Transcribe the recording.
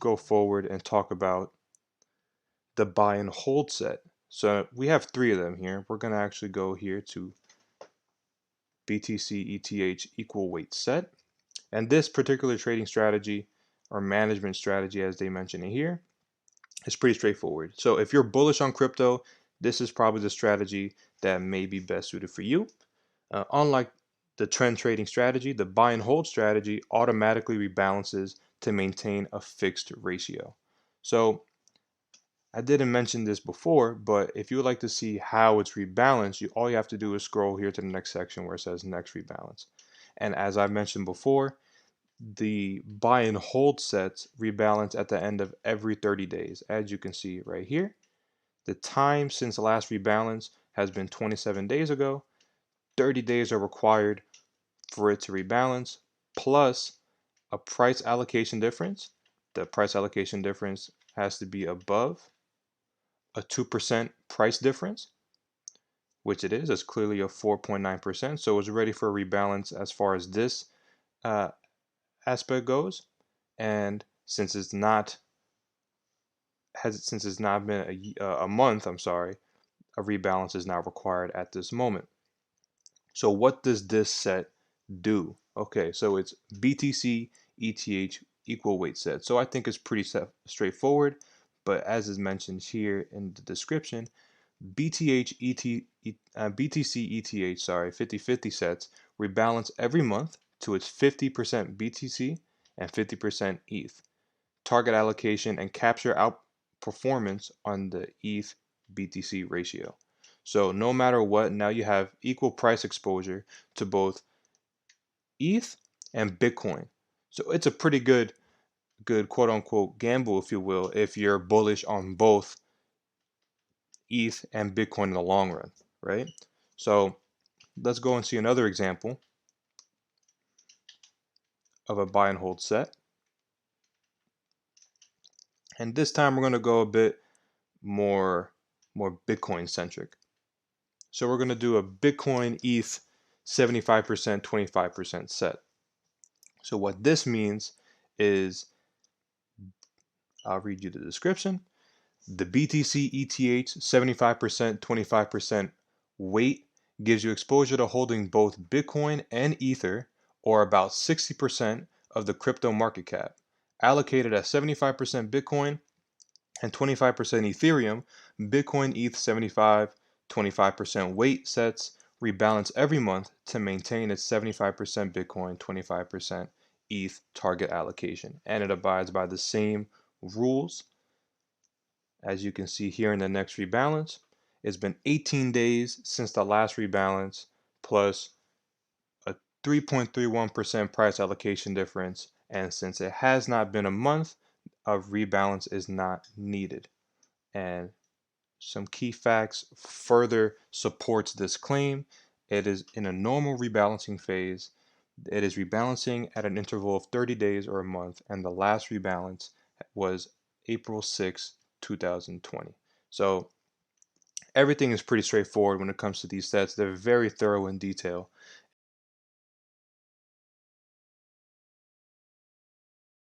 go forward and talk about the buy and hold set. So we have three of them here. We're going to actually go here to BTC ETH equal weight set. And this particular trading strategy or management strategy, as they mention it here, is pretty straightforward. So if you're bullish on crypto, this is probably the strategy that may be best suited for you. Unlike the trend trading strategy, the buy and hold strategy automatically rebalances to maintain a fixed ratio. So I didn't mention this before, but if you would like to see how it's rebalanced, all you have to do is scroll here to the next section where it says next rebalance. And as I mentioned before, the buy and hold sets rebalance at the end of every 30 days. As you can see right here, the time since the last rebalance has been 27 days ago. 30 days are required for it to rebalance, plus a price allocation difference. The price allocation difference has to be above a 2% price difference, which it is. It's clearly a 4.9%. So it's ready for a rebalance as far as this aspect goes. And since it's not been a month, I'm sorry, a rebalance is now required at this moment. So what does this set do? Okay, so it's BTC ETH equal weight set. So I think it's pretty straightforward, but as is mentioned here in the description, BTC ETH, sorry, 50/50 sets rebalance every month to its 50% BTC and 50% ETH. Target allocation and capture outperformance on the ETH BTC ratio. So no matter what, now you have equal price exposure to both ETH and Bitcoin. So it's a pretty good quote unquote gamble, if you will, if you're bullish on both ETH and Bitcoin in the long run, right? So let's go and see another example of a buy and hold set. And this time we're going to go a bit more Bitcoin centric. So we're going to do a Bitcoin ETH 75%, 25% set. So what this means is, I'll read you the description. The BTC ETH 75%, 25% weight gives you exposure to holding both Bitcoin and Ether, or about 60% of the crypto market cap. Allocated at 75% Bitcoin and 25% Ethereum, Bitcoin ETH 75, 25% weight sets rebalance every month to maintain its 75% Bitcoin, 25% ETH target allocation. And it abides by the same rules. As you can see here in the next rebalance, it's been 18 days since the last rebalance, plus a 3.31% price allocation difference. And since it has not been a month, a rebalance is not needed. And some key facts further supports this claim. It is in a normal rebalancing phase. It is rebalancing at an interval of 30 days or a month, and the last rebalance was April 6, 2020. So everything is pretty straightforward when it comes to these sets. They're very thorough in detail,